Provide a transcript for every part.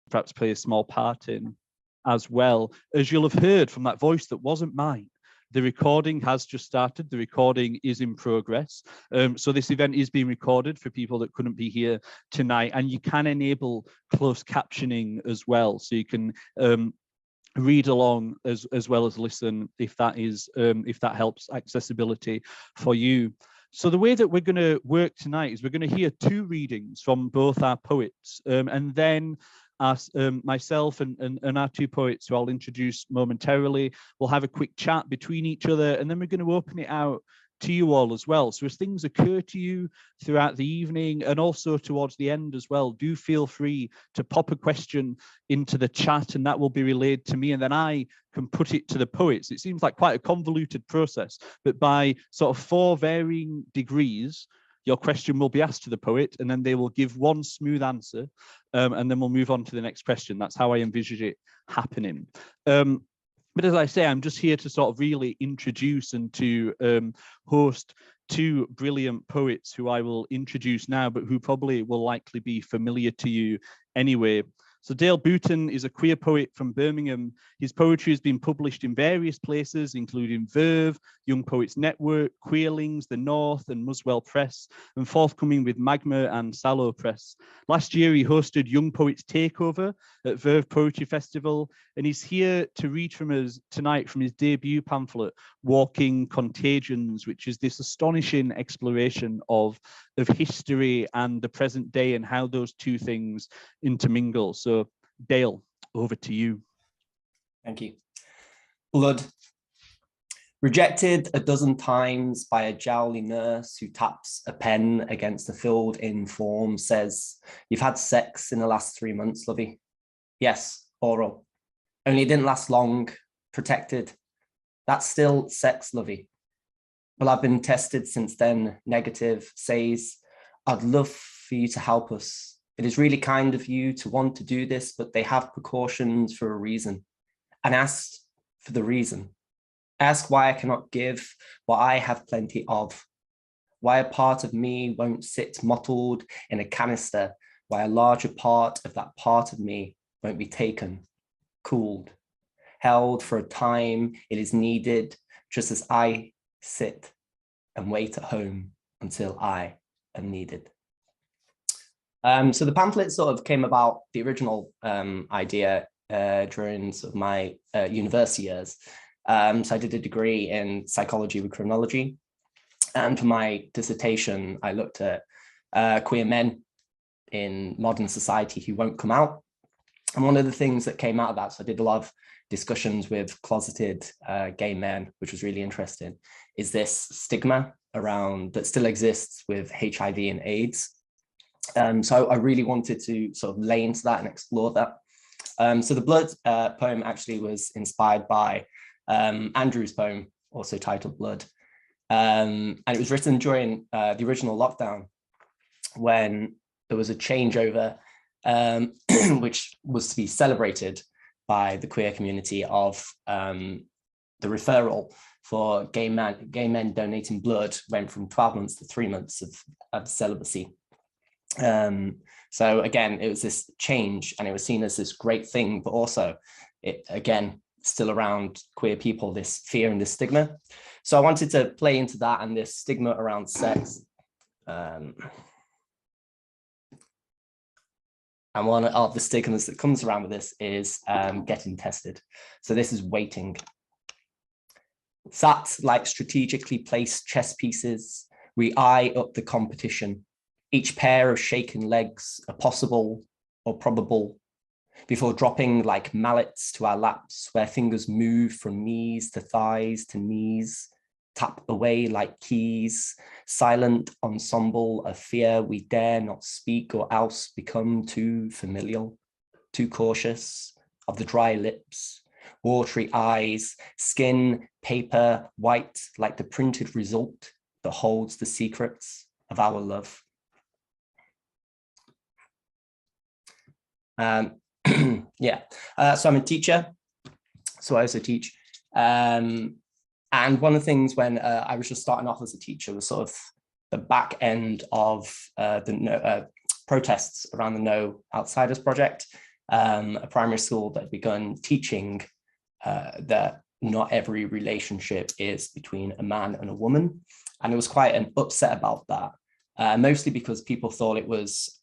perhaps play a small part in as well. As you'll have heard from that voice that wasn't mine, the recording has just started. The recording is in progress. So this event is being recorded for people that couldn't be here tonight, and you can enable closed captioning as well. So you can read along as well as listen if that helps accessibility for you. So the way that we're going to work tonight is we're going to hear 2 readings from both our poets, and then myself and our 2 poets who I'll introduce momentarily will have a quick chat between each other, and then we're going to open it out to you all as well. So as things occur to you throughout the evening and also towards the end as well, do feel free to pop a question into the chat, and that will be relayed to me, and then I can put it to the poets. It seems like quite a convoluted process, but by sort of 4 varying degrees, your question will be asked to the poet, and then they will give one smooth answer, and then we'll move on to the next question. That's how I envisage it happening. But as I say, I'm just here to sort of really introduce and to host 2 brilliant poets who I will introduce now, but who probably will likely be familiar to you anyway. So Dale Booton is a queer poet from Birmingham. His poetry has been published in various places, including Verve, Young Poets Network, Queerlings, The North, and Muswell Press, and forthcoming with Magma and Sallow Press. Last year, he hosted Young Poets Takeover at Verve Poetry Festival, and he's here to read from us tonight from his debut pamphlet, Walking Contagions, which is this astonishing exploration of history and the present day and how those 2 things intermingle. So Dale, over to you. Thank you. Blood. Rejected a dozen times by a jowly nurse who taps a pen against a filled-in form, says, "You've had sex in the last 3 months, lovey." Yes, oral. Only it didn't last long. Protected. That's still sex, lovey. Well, I've been tested since then. Negative. Says, "I'd love for you to help us. It is really kind of you to want to do this, but they have precautions for a reason." And asked for the reason. Ask why I cannot give what I have plenty of. Why a part of me won't sit mottled in a canister, why a larger part of that part of me won't be taken, cooled, held for a time it is needed, just as I sit and wait at home until I am needed. So the pamphlet sort of came about, the original idea during sort of my university years. So I did a degree in psychology with criminology. And for my dissertation, I looked at queer men in modern society who won't come out. And one of the things that came out of that, so I did a lot of discussions with closeted gay men, which was really interesting, is this stigma around that still exists with HIV and AIDS. So I really wanted to sort of lay into that and explore that. So the Blood poem actually was inspired by Andrew's poem, also titled Blood. And it was written during the original lockdown when there was a changeover, which was to be celebrated by the queer community of the referral for gay men donating blood went from 12 months to 3 months of celibacy. So again, it was this change and it was seen as this great thing, but also it, again, still around queer people, this fear and this stigma. So I wanted to play into that and this stigma around sex. And one of the stigmas that comes around with this is getting tested. So this is waiting. Sat like strategically placed chess pieces, we eye up the competition. Each pair of shaken legs are possible or probable, before dropping like mallets to our laps, where fingers move from knees to thighs to knees, tap away like keys, silent ensemble of fear we dare not speak or else become too familial, too cautious of the dry lips, watery eyes, skin, paper, white like the printed result that holds the secrets of our love. Yeah, so I'm a teacher, so I also teach. And one of the things when I was just starting off as a teacher was sort of the back end of the protests around the No Outsiders project. a primary school that had begun teaching that not every relationship is between a man and a woman. And it was quite an upset about that, mostly because people thought it was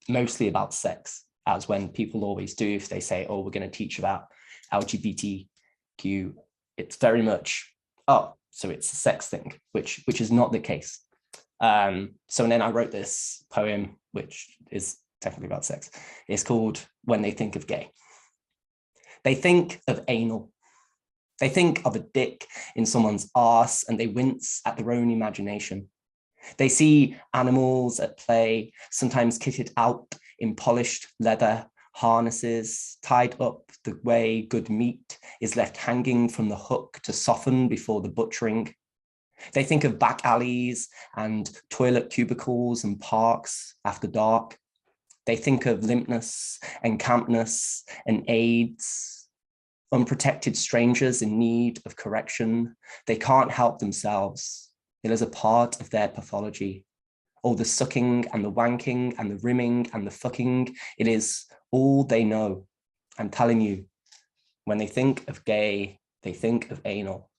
mostly about sex, as when people always do if they say, oh, we're going to teach about LGBTQ. It's very much, oh, so it's a sex thing, which is not the case. So then I wrote this poem, which is technically about sex. It's called When They Think of Gay. They think of anal. They think of a dick in someone's arse and they wince at their own imagination. They see animals at play, sometimes kitted out in polished leather harnesses, tied up the way good meat is left hanging from the hook to soften before the butchering. They think of back alleys and toilet cubicles and parks after dark. They think of limpness and campness and AIDS, unprotected strangers in need of correction. They can't help themselves. It is a part of their pathology. All the sucking and the wanking and the rimming and the fucking, it is all they know. I'm telling you, when they think of gay, they think of anal.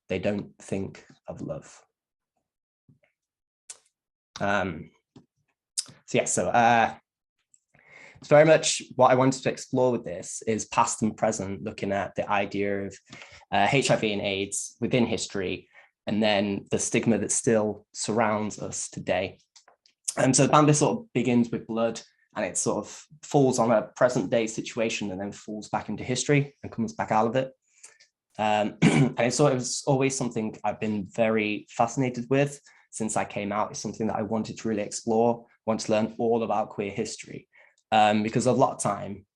They don't think of love. It's very much what I wanted to explore with this is past and present, looking at the idea of HIV and AIDS within history, and then the stigma that still surrounds us today. And so Bambi sort of begins with blood, and it sort of falls on a present day situation and then falls back into history and comes back out of it. And it's sort of always something I've been very fascinated with since I came out. It's something that I wanted to really explore, want to learn all about queer history. Because a lot of time,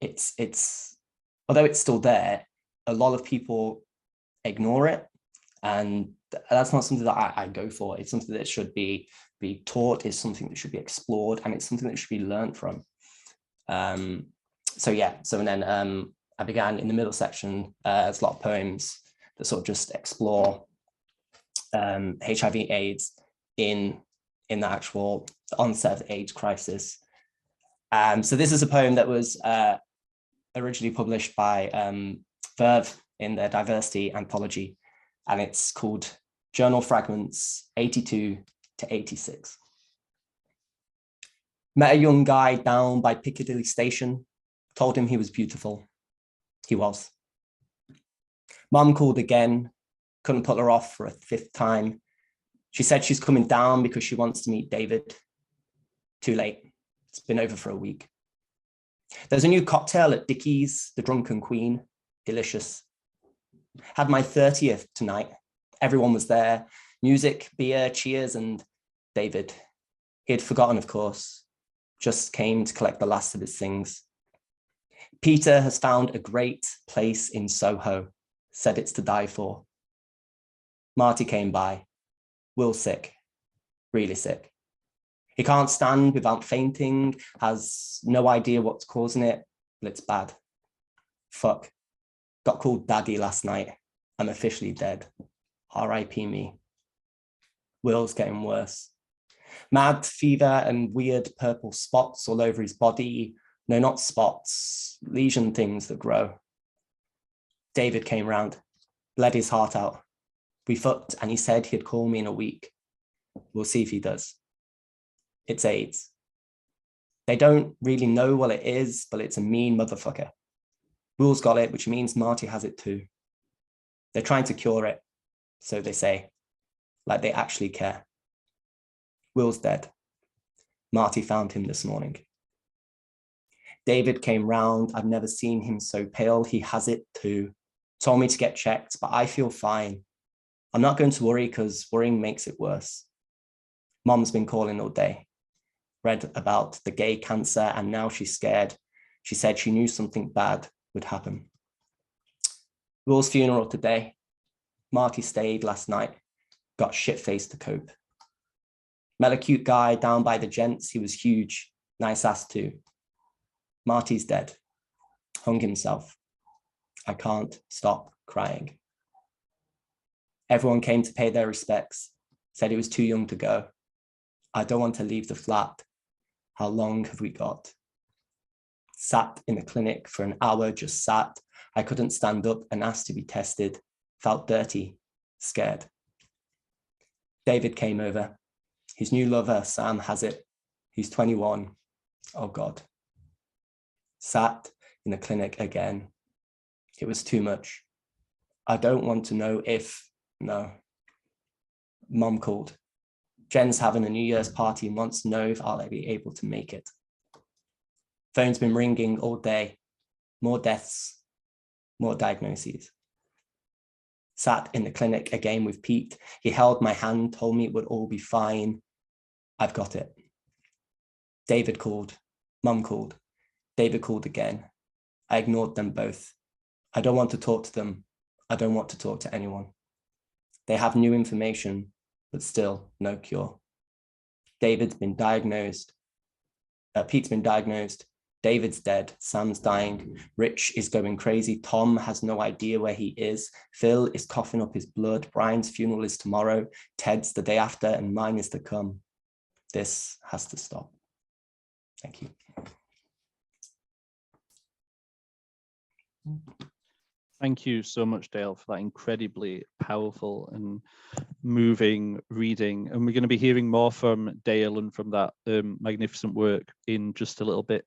it's although it's still there, a lot of people ignore it, and that's not something that I go for. It's something that should be taught, it's something that should be explored, and it's something that should be learned from. I began in the middle section, there's a lot of poems that sort of just explore HIV AIDS in the actual onset of the AIDS crisis. So this is a poem that was originally published by Verve in their diversity anthology, and it's called Journal Fragments 82 to 86. Met a young guy down by Piccadilly Station, told him he was beautiful. He was. Mum called again, couldn't put her off for a fifth time. She said she's coming down because she wants to meet David. Too late. It's been over for a week. There's a new cocktail at Dickie's, the Drunken Queen. Delicious. Had my 30th tonight. Everyone was there. Music, beer, cheers, and David. He had forgotten, of course. Just came to collect the last of his things. Peter has found a great place in Soho. Said it's to die for. Marty came by. Will's sick. Really sick. He can't stand without fainting, has no idea what's causing it, but it's bad. Fuck. Got called daddy last night. I'm officially dead. R.I.P. me. Will's getting worse. Mad fever and weird purple spots all over his body. No, not spots, lesion things that grow. David came round, bled his heart out. We fucked and he said he'd call me in a week. We'll see if he does. It's AIDS. They don't really know what it is, but it's a mean motherfucker. Will's got it, which means Marty has it too. They're trying to cure it, so they say, like they actually care. Will's dead. Marty found him this morning. David came round. I've never seen him so pale. He has it too. Told me to get checked, but I feel fine. I'm not going to worry because worrying makes it worse. Mom's been calling all day. Read about the gay cancer and now she's scared. She said she knew something bad would happen. Will's funeral today. Marty stayed last night. Got shit-faced to cope. Met a cute guy down by the gents. He was huge. Nice ass too. Marty's dead. Hung himself. I can't stop crying. Everyone came to pay their respects. Said he was too young to go. I don't want to leave the flat. How long have we got? Sat in the clinic for an hour, just sat. I couldn't stand up and asked to be tested. Felt dirty, scared. David came over. His new lover, Sam, has it. He's 21. Oh God. Sat in the clinic again. It was too much. I don't want to know if, no. Mom called. Jen's having a New Year's party and wants to know if I'll be able to make it. Phone's been ringing all day. More deaths, more diagnoses. Sat in the clinic again with Pete. He held my hand, told me it would all be fine. I've got it. David called. Mum called. David called again. I ignored them both. I don't want to talk to them. I don't want to talk to anyone. They have new information, but still no cure. David's been diagnosed. Pete's been diagnosed. David's dead. Sam's dying. Rich is going crazy. Tom has no idea where he is. Phil is coughing up his blood. Brian's funeral is tomorrow. Ted's the day after, and mine is to come. This has to stop. Thank you. Thank you so much, Dale, for that incredibly powerful and moving reading. And we're going to be hearing more from Dale and from that magnificent work in just a little bit.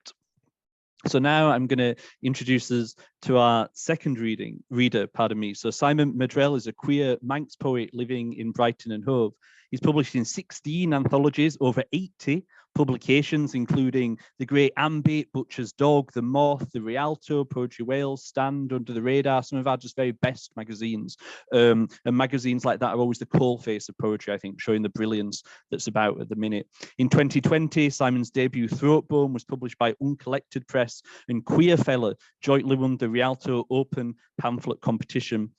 So now I'm going to introduce us to our second reader. So Simon Maddrell is a queer Manx poet living in Brighton and Hove. He's published in 16 anthologies, over 80 publications, including The Great Ambit, Butcher's Dog, The Moth, The Rialto, Poetry Wales, Stand, Under the Radar, some of our just very best magazines. And magazines like that are always the coal face of poetry, I think, showing the brilliance that's about at the minute. In 2020, Simon's debut Throatbone was published by Uncollected Press, and Queer Fella jointly won the Rialto Open Pamphlet Competition.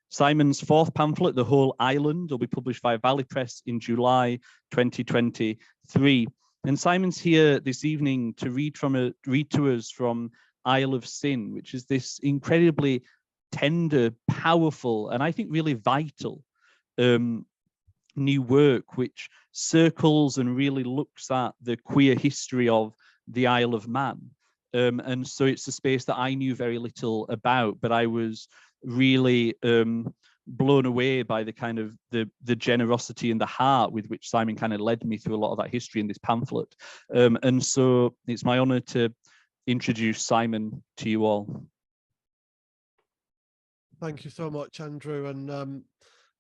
Simon's fourth pamphlet, The Whole Island, will be published by Valley Press in July 2023. And Simon's here this evening to read to us from Isle of Sin, which is this incredibly tender, powerful, and I think really vital new work, which circles and really looks at the queer history of the Isle of Man. And so it's a space that I knew very little about, but I was really blown away by the kind of the generosity and the heart with which Simon kind of led me through a lot of that history in this pamphlet. And so it's my honor to introduce Simon to you all. Thank you so much, Andrew, and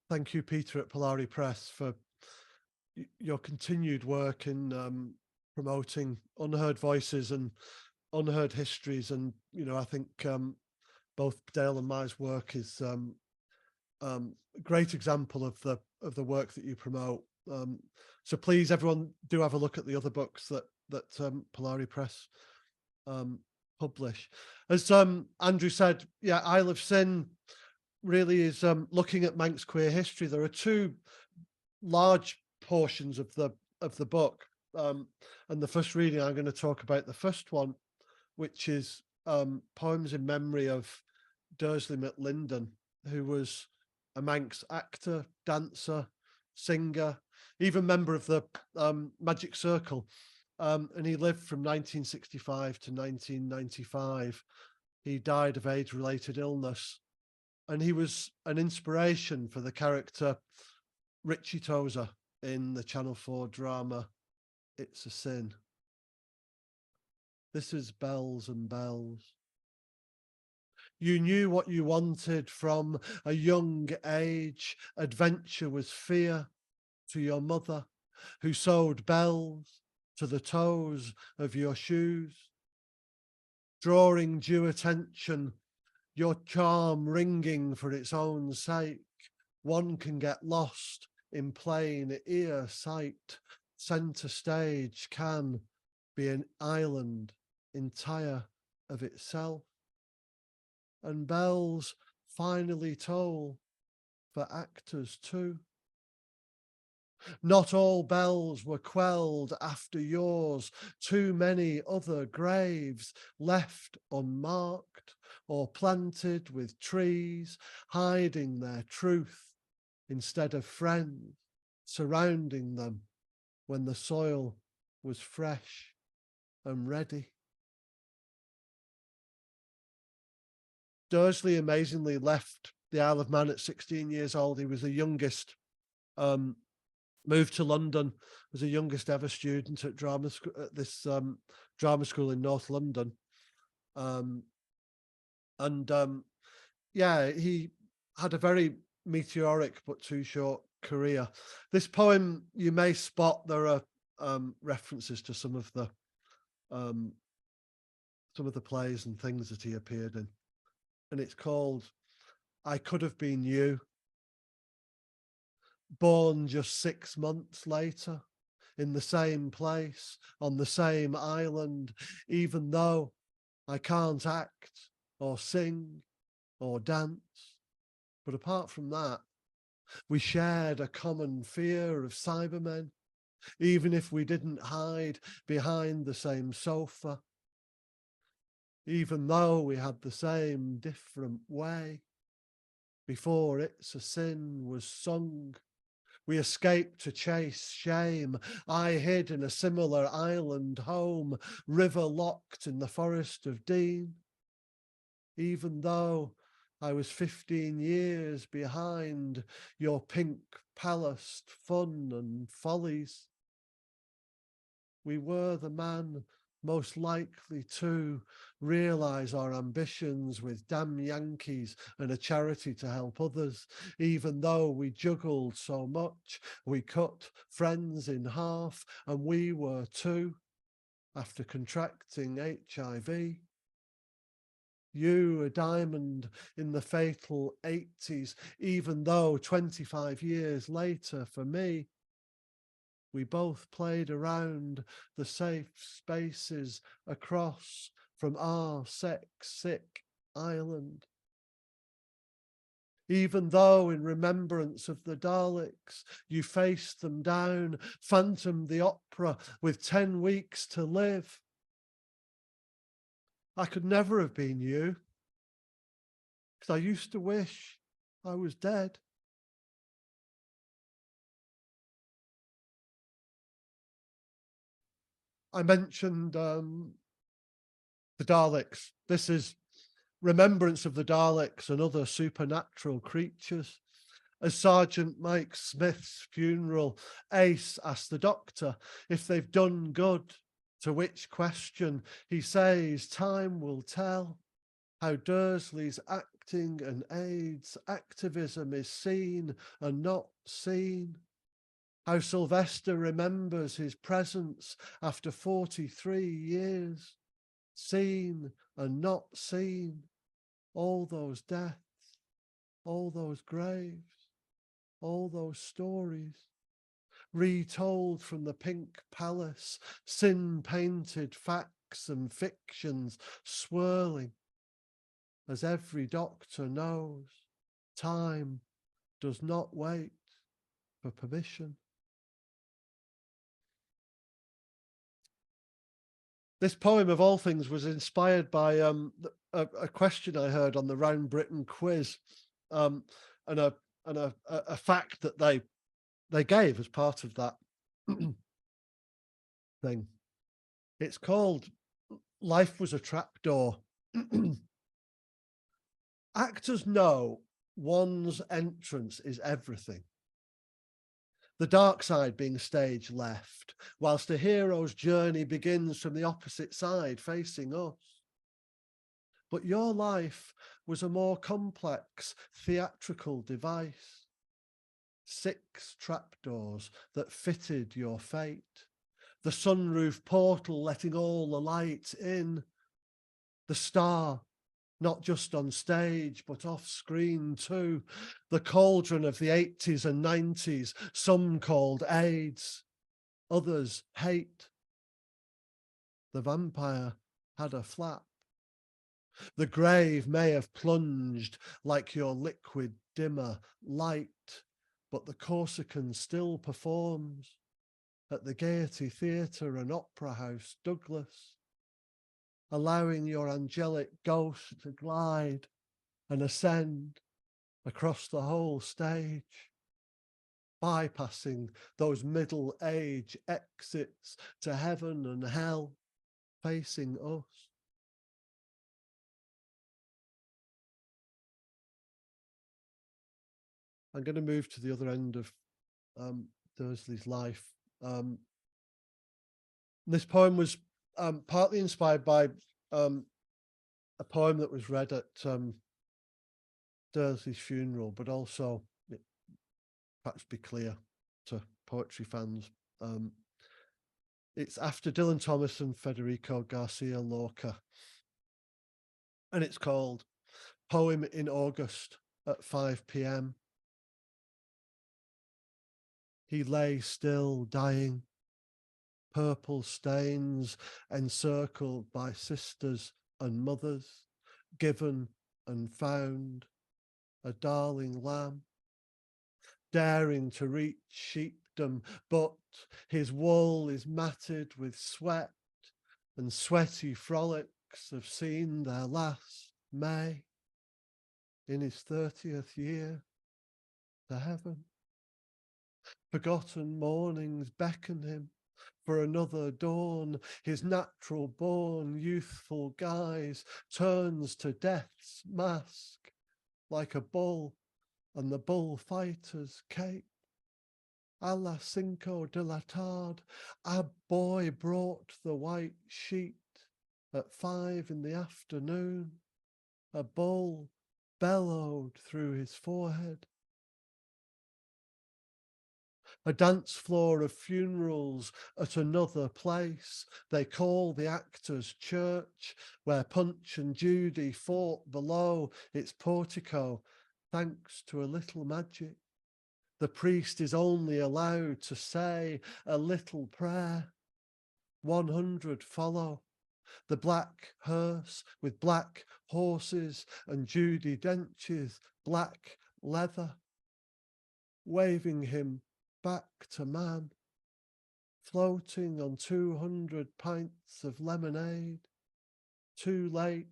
thank you, Peter, at Polari Press, for your continued work in promoting unheard voices and unheard histories. And I think both Dale and my work is a great example of the work that you promote. So please, everyone, do have a look at the other books that Polari Press publish. As Andrew said, yeah, Isle of Sin really is looking at Manx queer history. There are two large portions of the book, and the first reading, I'm going to talk about the first one, which is poems in memory of Dursley McLinden, who was a Manx actor, dancer, singer, even member of the Magic Circle. And he lived from 1965 to 1995. He died of age-related illness. And he was an inspiration for the character Ritchie Tozer in the Channel 4 drama, It's a Sin. This is Bells and Bells. You knew what you wanted from a young age. Adventure was fear to your mother, who sewed bells to the toes of your shoes, drawing due attention, your charm ringing for its own sake. One can get lost in plain ear sight. Center stage can be an island entire of itself. And bells finally toll for actors too. Not all bells were quelled after yours. Too many other graves left unmarked or planted with trees, hiding their truth instead of friends surrounding them when the soil was fresh and ready. Dursley amazingly left the Isle of Man at 16 years old. He was the youngest, moved to London, was the youngest ever student at drama school, at this drama school in North London. Yeah, he had a very meteoric but too short career. This poem, you may spot there are references to some of the plays and things that he appeared in, and it's called "I Could Have Been You." Born just 6 months later, in the same place, on the same island, even though I can't act or sing or dance. But apart from that, we shared a common fear of Cybermen, even if we didn't hide behind the same sofa, even though we had the same different way. Before It's a Sin was sung, we escaped to chase shame. I hid in a similar island home, river locked in the forest of Dean. Even though I was 15 years behind your pink palaced fun and follies. We were the man most likely to realize our ambitions with damn Yankees and a charity to help others. Even though we juggled so much, we cut friends in half, and we were too after contracting HIV. You, a diamond in the fatal 80s, even though 25 years later for me, we both played around the safe spaces across from our sex-sick island. Even though in remembrance of the Daleks, you faced them down, Phantom the Opera with 10 weeks to live. I could never have been you, because I used to wish I was dead. I mentioned the Daleks. This is remembrance of the Daleks and other supernatural creatures. As Sergeant Mike Smith's funeral, Ace asked the doctor if they've done good, to which question he says, time will tell. How Dursley's acting and AIDS activism is seen and not seen. How Sylvester remembers his presence after 43 years, seen and not seen. All those deaths, all those graves, all those stories, retold from the Pink Palace, sin-painted facts and fictions swirling. As every doctor knows, time does not wait for permission. This poem, of all things, was inspired by a question I heard on the Round Britain quiz, and a fact that they gave as part of that thing. It's called "Life Was a Trapdoor." Actors know one's entrance is everything. The dark side being stage left, whilst a hero's journey begins from the opposite side, facing us. But your life was a more complex theatrical device. 6 trapdoors that fitted your fate. The sunroof portal letting all the light in. The star, not just on stage, but off screen too. The cauldron of the 80s and 90s, some called AIDS, others hate. The vampire had a flap. The grave may have plunged like your liquid dimmer light, but the Corsican still performs at the Gaiety Theatre and Opera House, Douglas, allowing your angelic ghost to glide and ascend across the whole stage, bypassing those middle-age exits to heaven and hell, facing us. I'm going to move to the other end of Dursley's life. This poem was partly inspired by a poem that was read at Dursley's funeral, but also, perhaps be clear to poetry fans, it's after Dylan Thomas and Federico Garcia Lorca, and it's called Poem in August at 5 p.m. He lay still, dying, purple stains encircled by sisters and mothers, given and found, a darling lamb, daring to reach sheepdom, but his wool is matted with sweat, and sweaty frolics have seen their last May in his 30th year to heaven. Forgotten mornings beckon him for another dawn. His natural born youthful guise turns to death's mask like a bull and the bullfighter's cape. A las cinco de la tarde, a boy brought the white sheet at 5 in the afternoon. A bull bellowed through his forehead. A dance floor of funerals at another place they call the actors' church, where Punch and Judy fought below its portico, thanks to a little magic. The priest is only allowed to say a little prayer. 100 follow. The black hearse with black horses and Judi Dench's black leather, waving him back to man, floating on 200 pints of lemonade, too late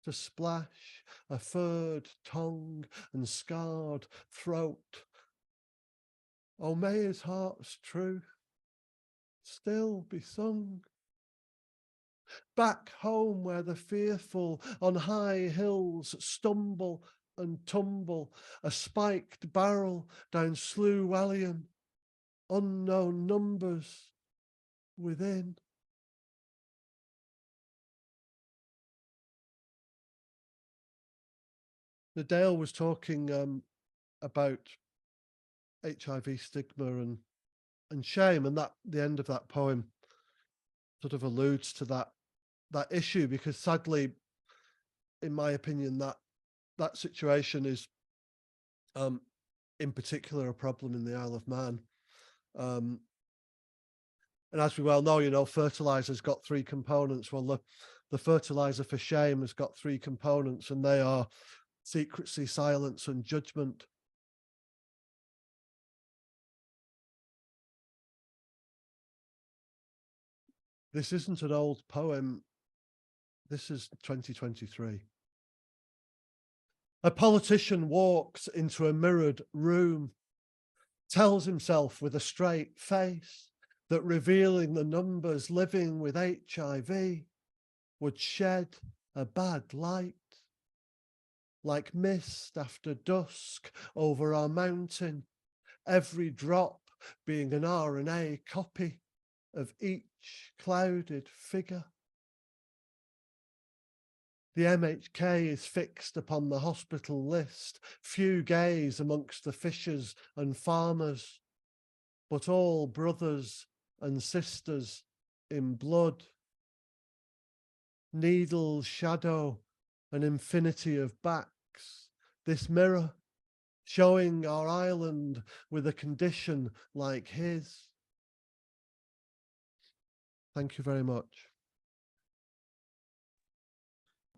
to splash a furred tongue and scarred throat. Oh, may his heart's truth still be sung. Back home where the fearful on high hills stumble and tumble, a spiked barrel down Slue Wallian, unknown numbers within. Dale was talking about HIV stigma and shame, and that the end of that poem sort of alludes to that issue, because sadly, in my opinion, that situation is in particular a problem in the Isle of Man. And as we well know, fertilizer's got 3 components. Well, the fertilizer for shame has got 3 components, and they are secrecy, silence, and judgment. This isn't an old poem. This is 2023. A politician walks into a mirrored room, tells himself with a straight face that revealing the numbers living with HIV would shed a bad light, like mist after dusk over our mountain, every drop being an RNA copy of each clouded figure. The MHK is fixed upon the hospital list, few gays amongst the fishers and farmers, but all brothers and sisters in blood. Needles shadow an infinity of backs, this mirror showing our island with a condition like his. Thank you very much.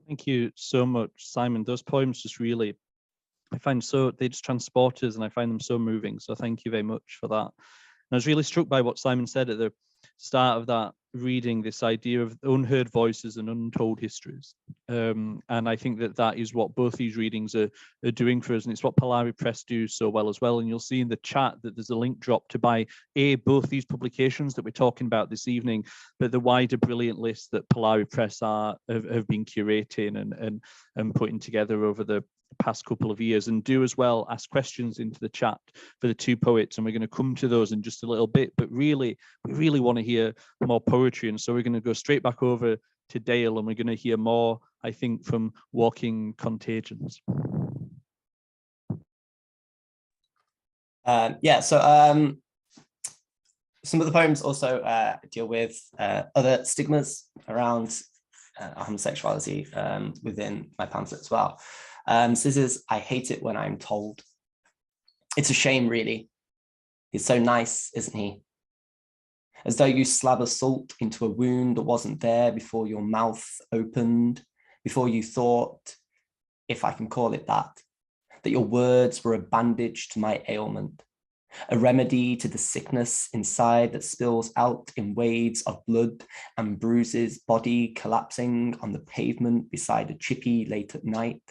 Thank you so much, Simon. Those poems just really, they just transport us, and I find them so moving. So thank you very much for that. And I was really struck by what Simon said at the start of that reading, this idea of unheard voices and untold histories. And I think that is what both these readings are doing for us, and it's what Polari Press do so well as well. And you'll see in the chat that there's a link drop to buy both these publications that we're talking about this evening, but the wider brilliant list that Polari Press have been curating and putting together over the past couple of years. And do as well ask questions into the chat for the two poets, and we're going to come to those in just a little bit. But really, we really want to hear more poetry, and so we're going to go straight back over to Dale, and we're going to hear more, I think, from Walking Contagions. Some of the poems also deal with other stigmas around homosexuality within my pamphlet as well. So this is, I hate it when I'm told. It's a shame, really. He's so nice, isn't he? As though you slather salt into a wound that wasn't there before your mouth opened, before you thought, if I can call it that your words were a bandage to my ailment, a remedy to the sickness inside that spills out in waves of blood and bruises body collapsing on the pavement beside a chippy late at night,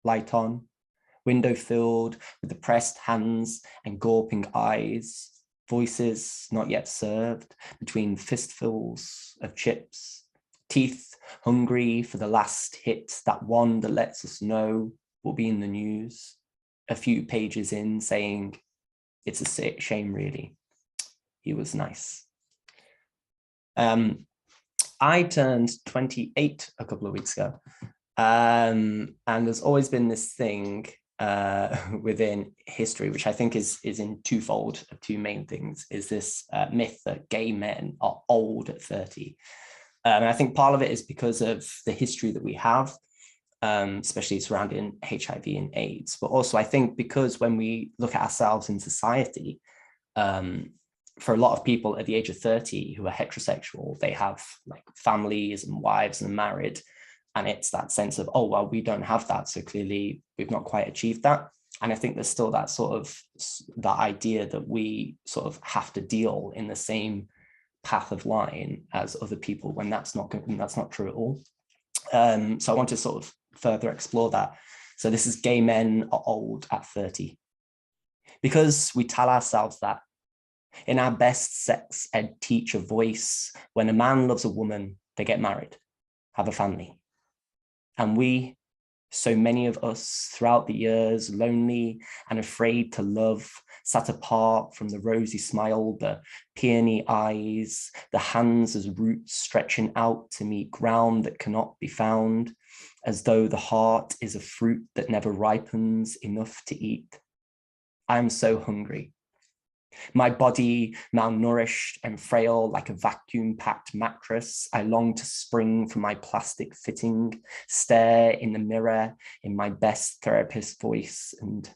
light on, window filled with depressed hands and gawping eyes, voices not yet served between fistfuls of chips, teeth hungry for the last hit, that one that lets us know will be in the news, a few pages in saying, it's a shame, really. He was nice. I turned 28 a couple of weeks ago. And there's always been this thing within history, which I think is in twofold, of two main things, is this myth that gay men are old at 30. And I think part of it is because of the history that we have, especially surrounding HIV and AIDS. But also I think because when we look at ourselves in society, for a lot of people at the age of 30 who are heterosexual, they have like families and wives and married. And it's that sense of, oh, well, we don't have that. So clearly we've not quite achieved that. And I think there's still that sort of, that idea that we sort of have to deal in the same path of line as other people, when that's not true at all. So I want to sort of further explore that. So this is gay men are old at 30. Because we tell ourselves that in our best sex ed teacher voice, when a man loves a woman, they get married, have a family. And we, so many of us throughout the years, lonely and afraid to love, sat apart from the rosy smile, the peony eyes, the hands as roots stretching out to meet ground that cannot be found, as though the heart is a fruit that never ripens enough to eat. I am so hungry. My body malnourished and frail like a vacuum-packed mattress. I long to spring from my plastic fitting, stare in the mirror in my best therapist voice. And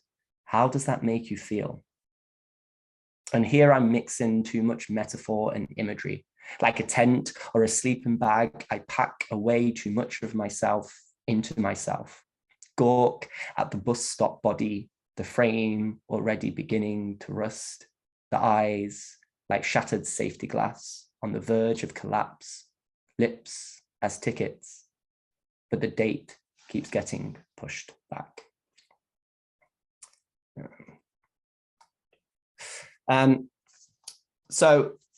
how does that make you feel? And here I'm mixing too much metaphor and imagery. Like a tent or a sleeping bag, I pack away too much of myself into myself. Gawk at the bus stop body, the frame already beginning to rust. The eyes like shattered safety glass on the verge of collapse, lips as tickets, but the date keeps getting pushed back.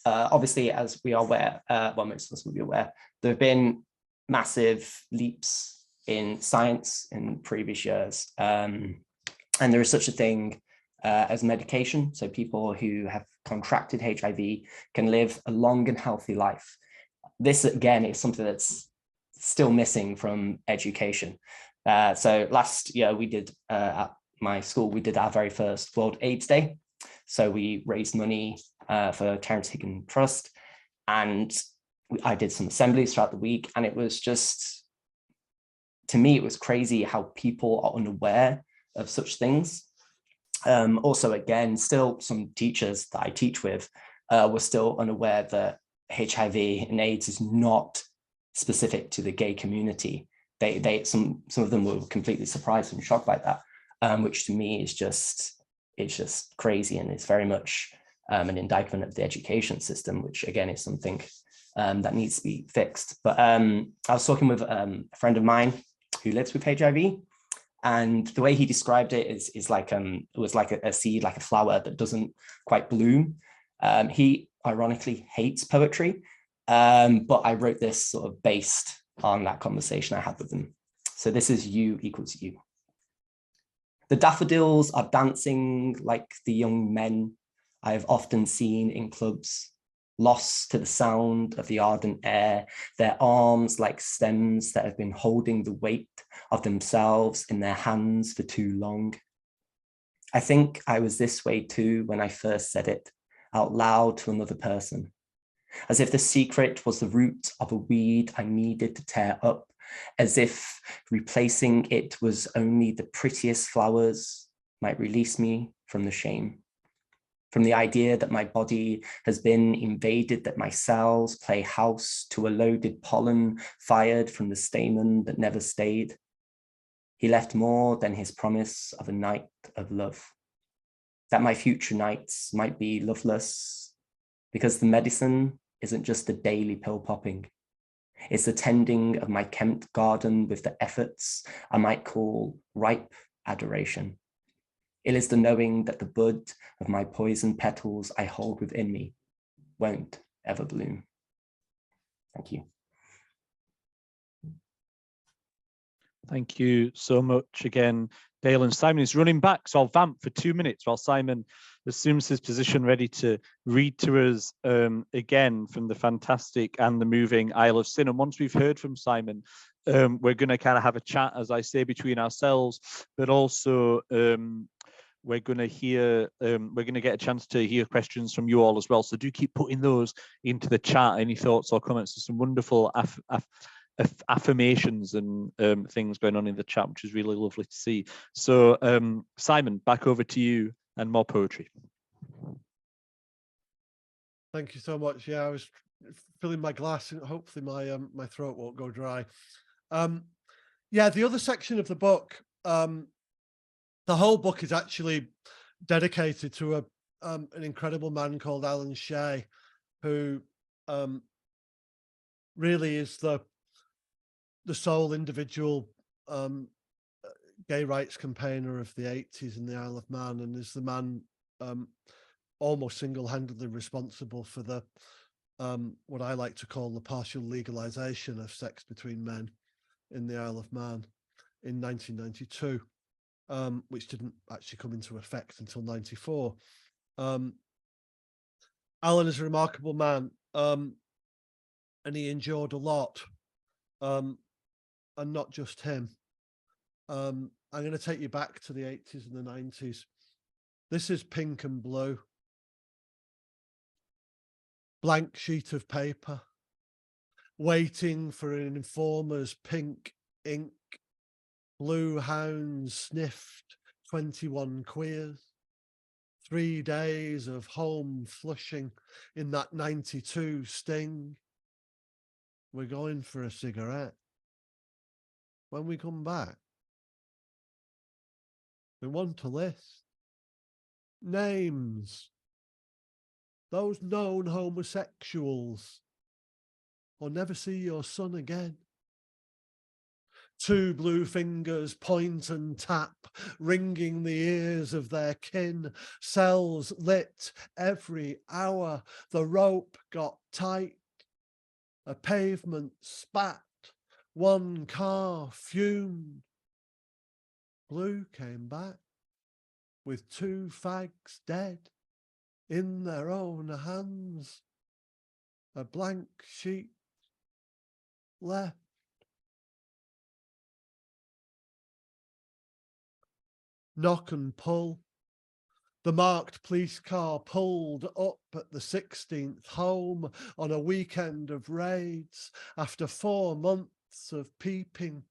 Obviously, as we are aware, well, most of us will be aware, there have been massive leaps in science in previous years. And there is such a thing as medication. So people who have contracted HIV can live a long and healthy life. This, again, is something that's still missing from education. So last year we did, at my school, we did our very first World AIDS Day. So we raised money for Terence Higgin Trust, and I did some assemblies throughout the week. And it was just, to me, it was crazy how people are unaware of such things. Also, again, still some teachers that I teach with were still unaware that HIV and AIDS is not specific to the gay community. Some of them were completely surprised and shocked by that, which to me is just, it's just crazy, and it's very much an indictment of the education system, which again is something that needs to be fixed. But I was talking with a friend of mine who lives with HIV. And the way he described it is like it was like a seed, like a flower that doesn't quite bloom. He ironically hates poetry, but I wrote this sort of based on that conversation I had with him. So this is U equals U. The daffodils are dancing like the young men I have often seen in clubs, lost to the sound of the ardent air, their arms like stems that have been holding the weight of themselves in their hands for too long. I think I was this way too when I first said it out loud to another person, as if the secret was the root of a weed I needed to tear up, as if replacing it was only the prettiest flowers might release me from the shame, from the idea that my body has been invaded, that my cells play house to a loaded pollen fired from the stamen that never stayed. He left more than his promise of a night of love, that my future nights might be loveless, because the medicine isn't just the daily pill popping. It's the tending of my kempt garden with the efforts I might call ripe adoration. It is the knowing that the bud of my poison petals I hold within me won't ever bloom. Thank you. Thank you so much again, Dale. And Simon is running back, so I'll vamp for 2 minutes while Simon assumes his position, ready to read to us again from the fantastic and the moving Isle of Sin. And once we've heard from Simon, we're going to kind of have a chat, as I say, between ourselves, but also we're going to get a chance to hear questions from you all as well. So do keep putting those into the chat. Any thoughts or comments? There's some wonderful affirmations and things going on in the chat, which is really lovely to see. So Simon, back over to you and more poetry. Thank you so much. Yeah, I was filling my glass and hopefully my throat won't go dry. Yeah, the other section of the book, the whole book is actually dedicated to an incredible man called Alan Shea, who really is the sole individual gay rights campaigner of the 80s in the Isle of Man, and is the man almost single-handedly responsible for the what I like to call the partial legalization of sex between men in the Isle of Man in 1992, which didn't actually come into effect until 94. Alan is a remarkable man, and he endured a lot, and not just him. I'm going to take you back to the 80s and the 90s. This is Pink and Blue. Blank sheet of paper, waiting for an informer's pink ink. Blue hounds sniffed 21 queers. 3 days of home flushing in that 92 sting. We're going for a cigarette. When we come back, we want a list. Names. Those known homosexuals, or never see your son again. 2 blue fingers point and tap, ringing the ears of their kin. Cells lit every hour. The rope got tight. A pavement spat. 1 car fumed. Blue came back with 2 fags dead in their own hands. A blank sheet left. Knock and pull. The marked police car pulled up at the 16th home on a weekend of raids after 4 months of peeping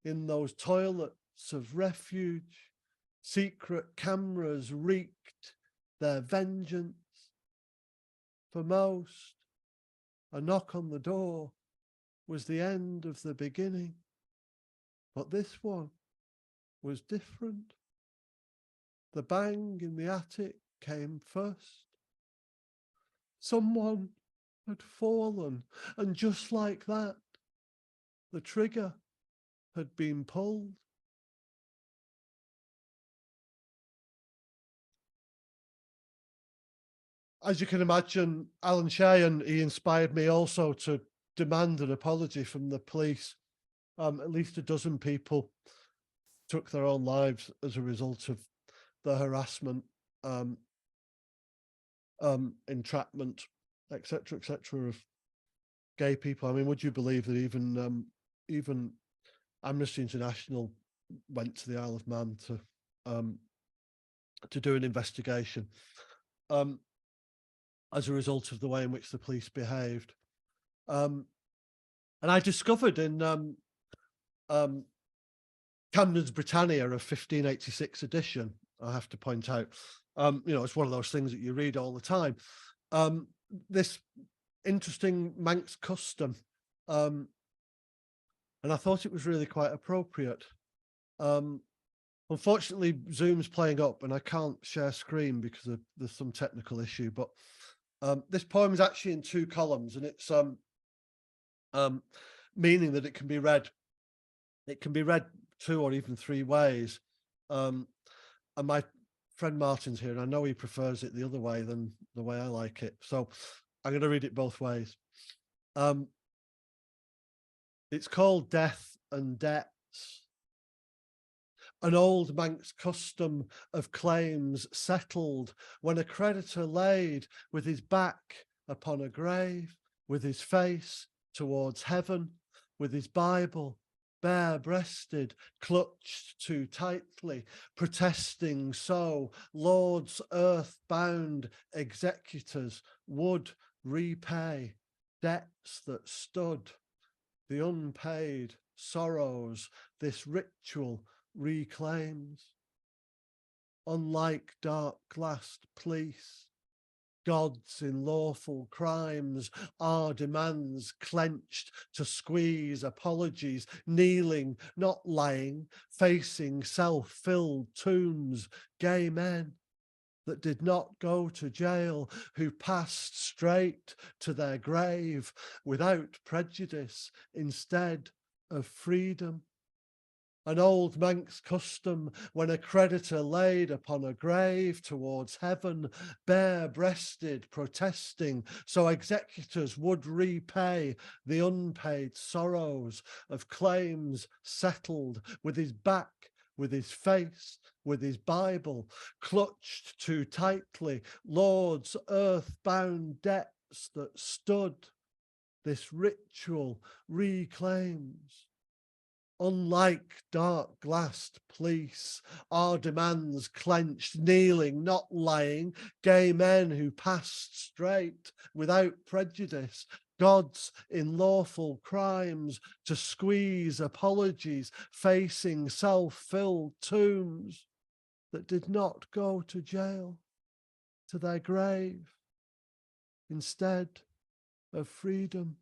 in those toilets of refuge. Secret cameras wreaked their vengeance. For most, a knock on the door was the end of the beginning. But this one was different. The bang in the attic came first. Someone had fallen, and just like that, the trigger had been pulled. As you can imagine, Alan Shea, and he inspired me also to demand an apology from the police. At least a dozen people took their own lives as a result of the harassment, entrapment, etc., of gay people. I mean, would you believe that even Amnesty International went to the Isle of Man to do an investigation as a result of the way in which the police behaved? And I discovered in Camden's Britannia of 1586 edition, I have to point out, it's one of those things that you read all the time, this interesting Manx custom, and I thought it was really quite appropriate. Unfortunately, Zoom's playing up and I can't share screen because there's some technical issue, but this poem is actually in 2 columns, and it's meaning that it can be read 2 or even 3 ways. And my friend Martin's here, and I know he prefers it the other way than the way I like it. So I'm going to read it both ways. It's called Death and Debts. An old Manx custom of claims settled when a creditor laid with his back upon a grave, with his face towards heaven, with his Bible bare-breasted, clutched too tightly, protesting so Lord's earth-bound executors would repay debts that stood. The unpaid sorrows this ritual reclaims. Unlike dark-glassed police, gods in lawful crimes, our demands clenched to squeeze apologies, kneeling, not lying, facing self-filled tombs, gay men that did not go to jail, who passed straight to their grave without prejudice instead of freedom. An old Manx custom when a creditor laid upon a grave towards heaven, bare-breasted, protesting, so executors would repay the unpaid sorrows of claims settled, with his back, with his face, with his Bible, clutched too tightly, Lord's earth-bound debts that stood. This ritual reclaims. Unlike dark-glassed police, our demands clenched, kneeling, not lying, gay men who passed straight without prejudice, gods in lawful crimes to squeeze apologies, facing self-filled tombs that did not go to jail, to their grave, instead of freedom.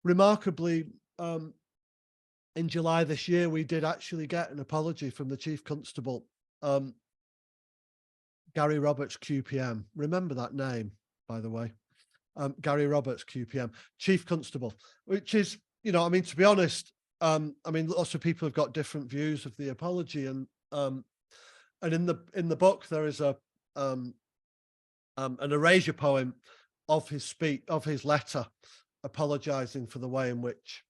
Remarkably, in July this year, we did actually get an apology from the Chief Constable, Gary Roberts QPM. Remember that name, by the way. Gary Roberts QPM, Chief Constable, which is, I mean, to be honest, I mean, lots of people have got different views of the apology, and in the book there is an erasure poem of his speech, of his letter, apologizing for the way in which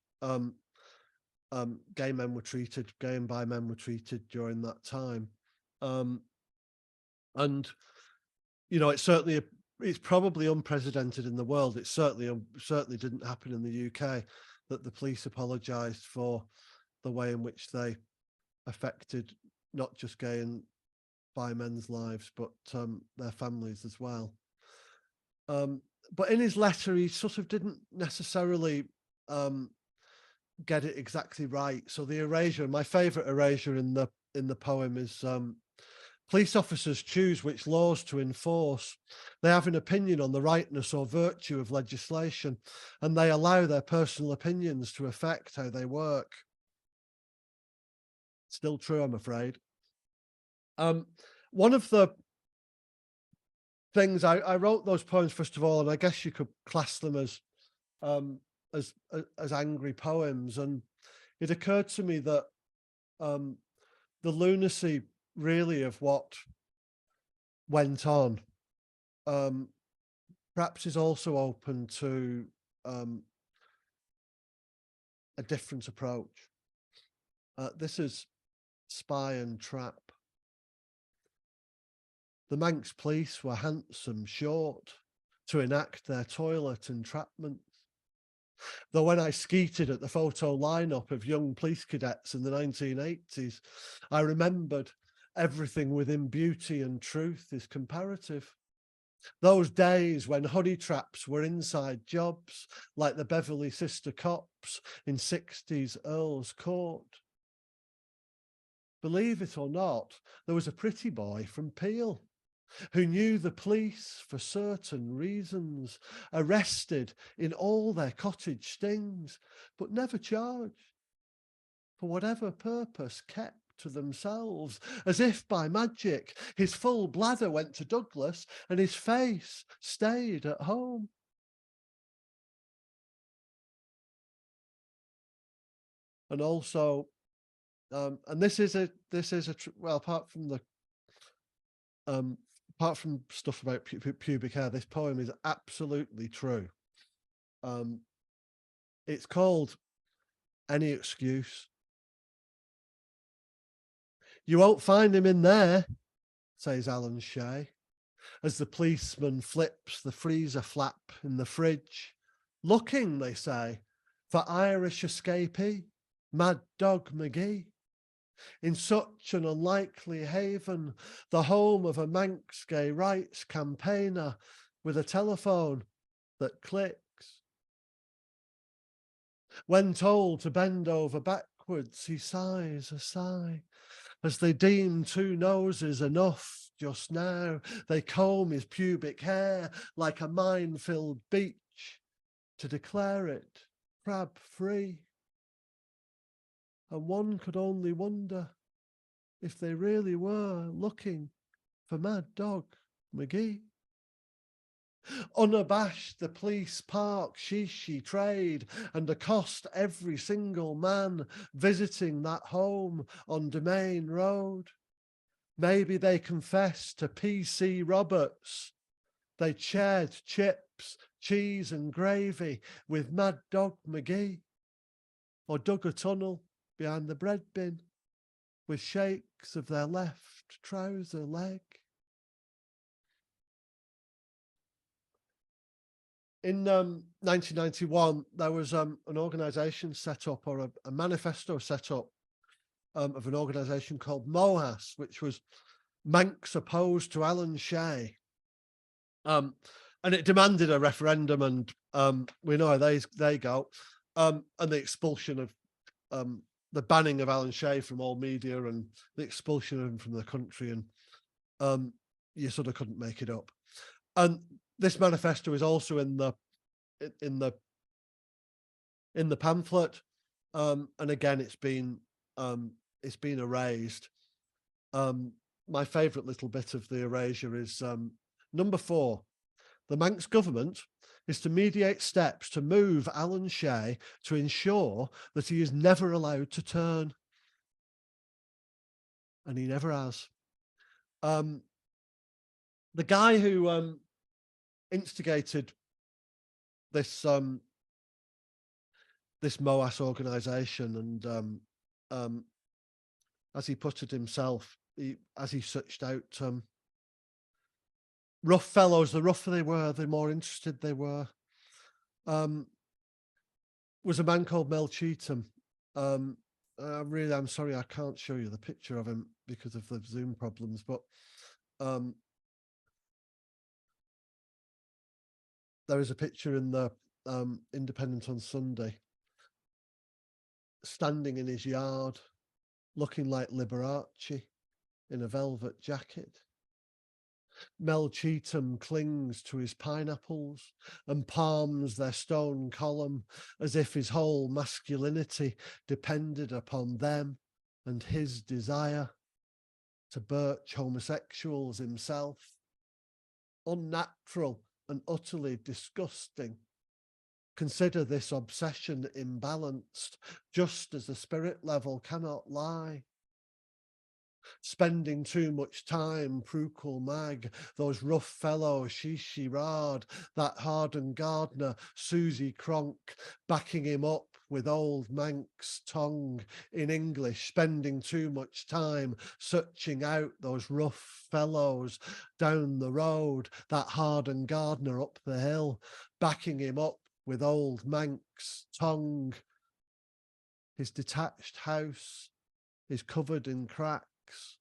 gay men were treated, gay and bi men were treated during that time. And, it's probably unprecedented in the world. It certainly didn't happen in the UK, that the police apologized for the way in which they affected not just gay and bi men's lives, but their families as well. But in his letter, he sort of didn't necessarily get it exactly right. So the erasure, my favorite erasure in the poem is, police officers choose which laws to enforce. They have an opinion on the rightness or virtue of legislation, and they allow their personal opinions to affect how they work. Still true, I'm afraid. One of the things I wrote those poems, first of all, and I guess you could class them as angry poems, and it occurred to me that the lunacy really of what went on perhaps is also open to a different approach. This is Spy and Trap. The Manx police were handsome short to enact their toilet entrapments. Though when I skeeted at the photo lineup of young police cadets in the 1980s, I remembered everything within beauty and truth is comparative. Those days when honey traps were inside jobs, like the Beverley Sister Cops in 60s Earl's Court. Believe it or not, there was a pretty boy from Peel who knew the police for certain reasons, arrested in all their cottage stings, but never charged, for whatever purpose kept to themselves, as if by magic. His full bladder went to Douglas and his face stayed at home. And also, and this is a well, apart from stuff about pubic hair, this poem is absolutely true. It's called Any Excuse. You won't find him in there, says Alan Shea, as the policeman flips the freezer flap in the fridge, looking, they say, for Irish escapee, Mad Dog McGee. In such an unlikely haven, the home of a Manx gay rights campaigner with a telephone that clicks. When told to bend over backwards, he sighs a sigh. As they deem two noses enough just now, they comb his pubic hair like a mine-filled beach to declare it crab-free. And one could only wonder if they really were looking for Mad Dog McGee. Unabashed, the police park shishi trade and accost every single man visiting that home on Domain Road. Maybe they confessed to P.C. Roberts. They shared chips, cheese and gravy with Mad Dog McGee, or dug a tunnel behind the bread bin with shakes of their left trouser leg. In 1991, there was an organisation set up, or a manifesto set up of an organisation called MOHAS, which was Manx opposed to Alan Shea. And it demanded a referendum, and we know how they go, and the expulsion of the banning of Alan Shea from all media and the expulsion of him from the country, and you sort of couldn't make it up. And this manifesto is also in the pamphlet, and again it's been erased. My favourite little bit of the erasure is number 4. The Manx government is to mediate steps to move Alan Shea to ensure that he is never allowed to turn. And he never has. The guy who instigated this this MOAS organisation, and as he put it himself, as he searched out rough fellows, the rougher they were, the more interested they were, was a man called Mel Cheetham. I'm sorry I can't show you the picture of him because of the Zoom problems, but there is a picture in the Independent on Sunday, standing in his yard, looking like Liberace in a velvet jacket. Mel Cheetham clings to his pineapples and palms their stone column as if his whole masculinity depended upon them and his desire to birch homosexuals himself. Unnatural and utterly disgusting. Consider this obsession imbalanced, just as the spirit level cannot lie. spending too much time, Prukul Mag, those rough fellows, Shishi Rad, that hardened gardener, Susie Cronk, backing him up with old Manx tongue in English, spending too much time searching out those rough fellows down the road, that hardened gardener up the hill, backing him up with old Manx tongue. His detached house is covered in cracks,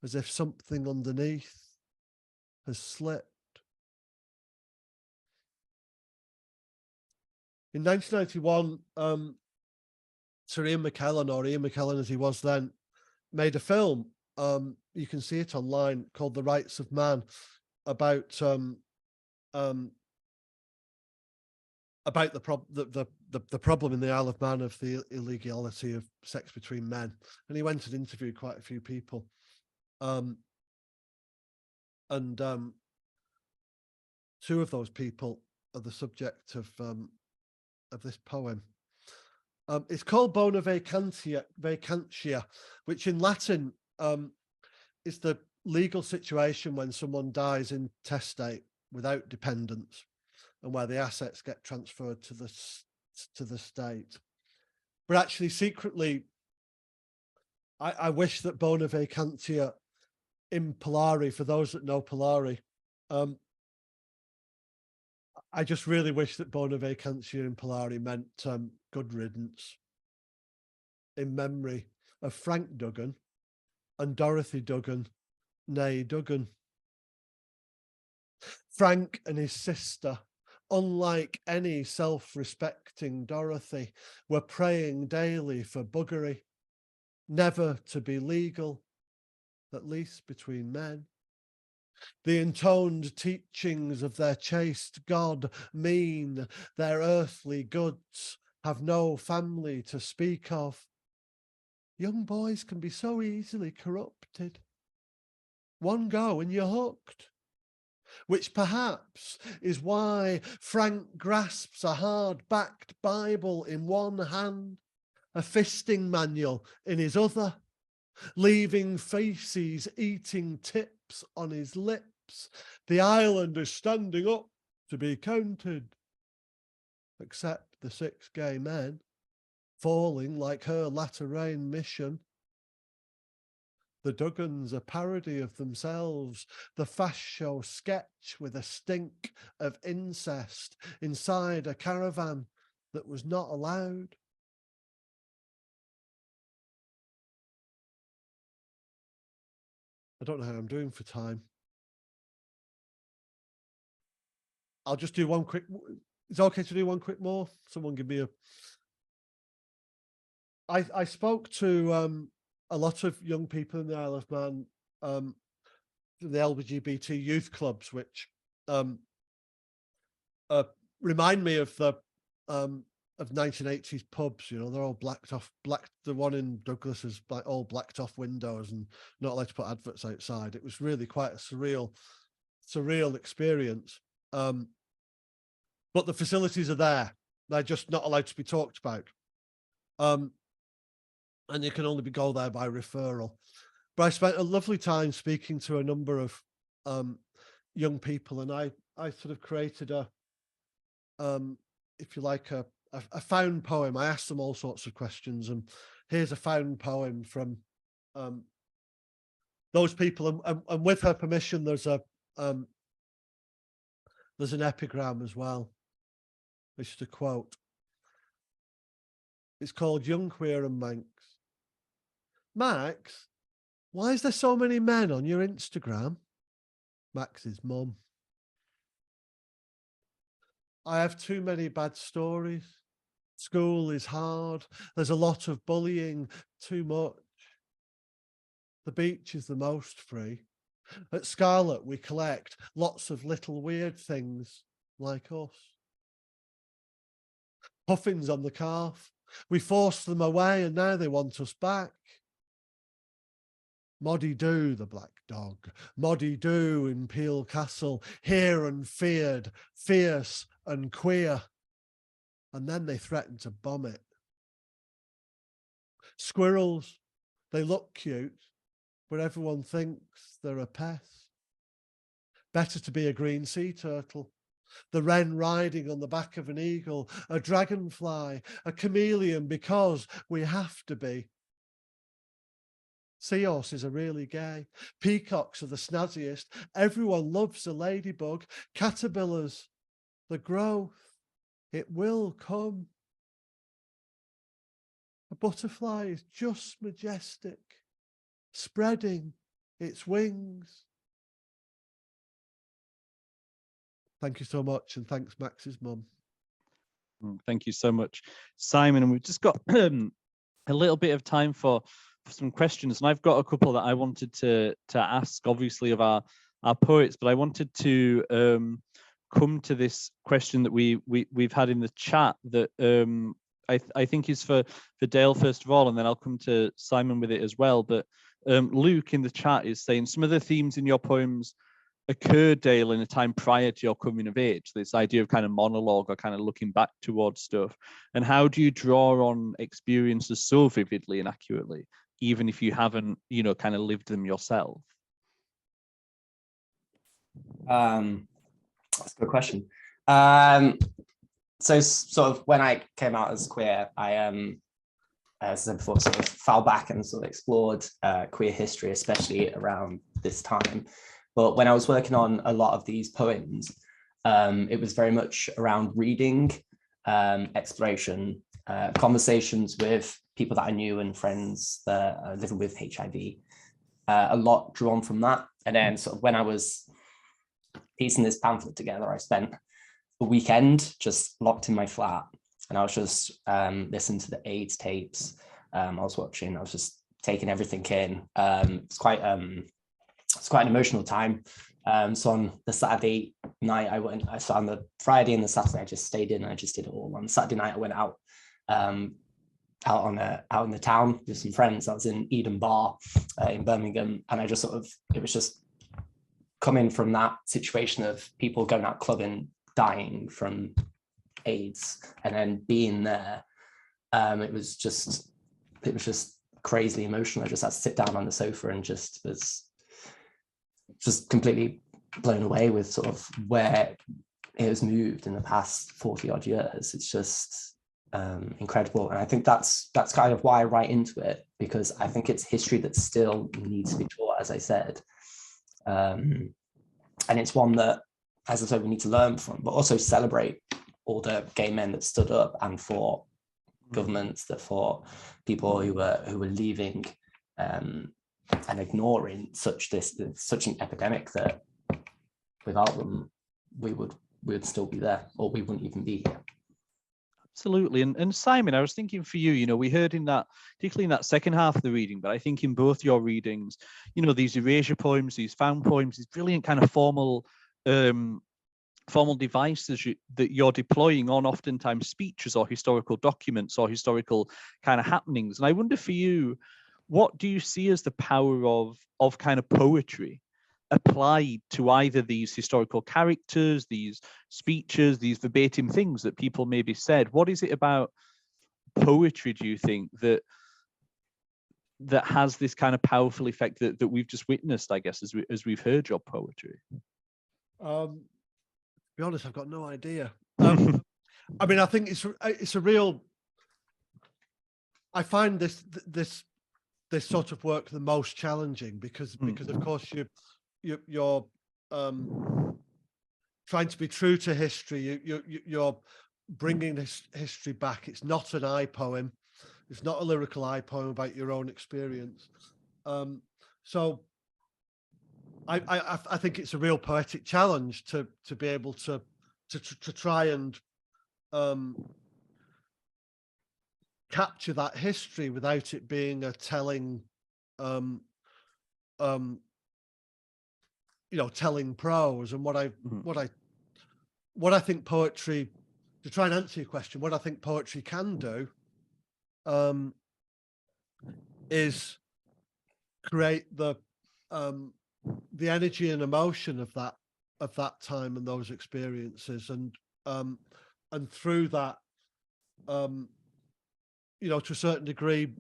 as if something underneath has slipped. In 1991, Sir Ian McKellen, or Ian McKellen as he was then, made a film. You can see it online, called The Rights of Man, about the problem in the Isle of Man of the illegality of sex between men. And he went and interviewed quite a few people. Two of those people are the subject of this poem. It's called Bona Vacantia, which in Latin is the legal situation when someone dies intestate without dependents, and where the assets get transferred to the state. But actually, secretly, I wish that Bona Vacantia in Polari, for those that know Polari, I just really wish that Bona Vacantia in Polari meant good riddance, in memory of Frank Duggan and Dorothy Duggan, née Duggan. Frank and his sister, unlike any self-respecting Dorothy, were praying daily for buggery, never to be legal, at least between men. The intoned teachings of their chaste God mean their earthly goods have no family to speak of. Young boys can be so easily corrupted. One go and you're hooked. Which perhaps is why Frank grasps a hard-backed Bible in one hand, a fisting manual in his other, leaving feces eating tips on his lips. The island is standing up to be counted, except the 6 gay men falling like her latter rain mission. The Duggans, a parody of themselves, the fast show sketch with a stink of incest inside a caravan that was not allowed. I don't know how I'm doing for time. I'll just do one quick. It's okay to do one quick more. Someone give me a. I spoke to a lot of young people in the Isle of Man, the LGBT youth clubs, which remind me of the of 1980s pubs. You know, they're all blacked off. The one in Douglas is all blacked off windows and not allowed to put adverts outside. It was really quite a surreal experience. But the facilities are there. They're just not allowed to be talked about. And you can only go there by referral. But I spent a lovely time speaking to a number of young people, and I sort of created a, if you like, a found poem. I asked them all sorts of questions, and here's a found poem from those people. And with her permission, there's an epigram as well, which is a quote. It's called Young, Queer and Manx. Max, why is there so many men on your Instagram? Max's mum. I have too many bad stories. School is hard. There's a lot of bullying, too much. The beach is the most free. At Scarlet, we collect lots of little weird things like us. Puffins on the calf. We forced them away and now they want us back. Moddy Doo, the black dog. Moddy Doo in Peel Castle, here and feared, fierce and queer. And then they threatened to bomb it. Squirrels, they look cute, where everyone thinks they're a pest. Better to be a green sea turtle, the wren riding on the back of an eagle, a dragonfly, a chameleon, because we have to be. Seahorses are really gay. Peacocks are the snazziest. Everyone loves a ladybug. Caterpillars, the growth, it will come. A butterfly is just majestic, spreading its wings. Thank you so much, and thanks, Max's mum. Thank you so much, Simon. And we've just got a little bit of time for some questions, and I've got a couple that I wanted to ask, obviously, of our poets, but I wanted to come to this question that we've had in the chat that I think is for Dale first of all, and then I'll come to Simon with it as well. But Luke in the chat is saying some of the themes in your poems occurred, Dale, in a time prior to your coming of age, this idea of kind of monologue or kind of looking back towards stuff. And how do you draw on experiences so vividly and accurately, even if you haven't, you know, kind of lived them yourself? That's a good question. So sort of when I came out as queer, I as I said before, sort of fell back and sort of explored queer history, especially around this time. But when I was working on a lot of these poems, it was very much around reading, exploration, conversations with people that I knew and friends that are living with HIV, a lot drawn from that. And then sort of when I was piecing this pamphlet together, I spent a weekend just locked in my flat, and I was just listening to the AIDS tapes. I was just taking everything in. It's quite an emotional time. So on the Saturday night, so on the Friday and the Saturday, I just stayed in and I just did it all. On Saturday night, I went out in the town with some friends. I was in Eden Bar in Birmingham, and I just it was just coming from that situation of people going out clubbing, dying from AIDS, and then being there. It was just crazily emotional. I just had to sit down on the sofa and was completely blown away with sort of where it has moved in the past 40 odd years. It's just incredible. And I think that's kind of why I write into it, because I think it's history that still needs to be taught, as I said. And it's one that, as I said, we need to learn from, but also celebrate all the gay men that stood up and fought governments, that fought people who were leaving and ignoring such an epidemic that without them we would still be there, or we wouldn't even be here. Absolutely. And Simon, I was thinking for you, you know, we heard in that, particularly in that second half of the reading, but I think in both your readings, you know, these erasure poems, these found poems, these brilliant kind of formal devices that you're deploying on oftentimes speeches or historical documents or historical kind of happenings. And I wonder for you, what do you see as the power of kind of poetry applied to either these historical characters, these speeches, these verbatim things that people maybe said? What is it about poetry, do you think, that has this kind of powerful effect that we've just witnessed, I guess, as we've heard your poetry? To be honest, I've got no idea. I mean, I think it's a real. I find this sort of work the most challenging because of course you're trying to be true to history. You're bringing this history back. It's not an I poem. It's not a lyrical I poem about your own experience. So I think it's a real poetic challenge to be able to try and capture that history without it being a telling, telling prose. And what I think poetry, to try and answer your question, what I think poetry can do is create the energy and emotion of that time and those experiences, and through that, to a certain degree,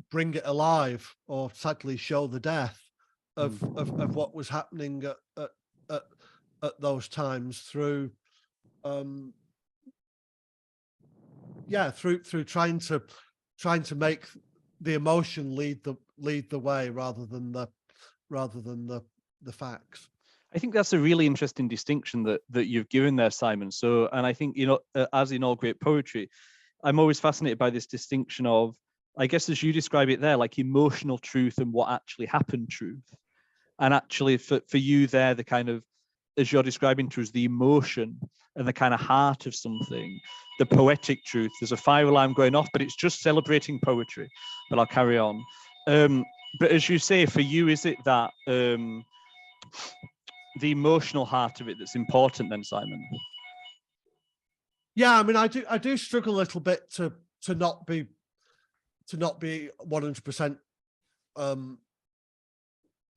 bring it alive, or sadly show the death of what was happening at those times through through trying to make the emotion lead the way rather than the facts. I think that's a really interesting distinction that you've given there, Simon. So, and I think, as in all great poetry, I'm always fascinated by this distinction of, I guess, as you describe it there, like emotional truth and what actually happened truth. And actually for you there, the kind of, as you're describing to us, the emotion and the kind of heart of something, the poetic truth. There's a fire alarm going off, but it's just celebrating poetry. But I'll carry on. But as you say, for you, is it that the emotional heart of it that's important then, Simon? Yeah, I mean, I do struggle a little bit to not be 100%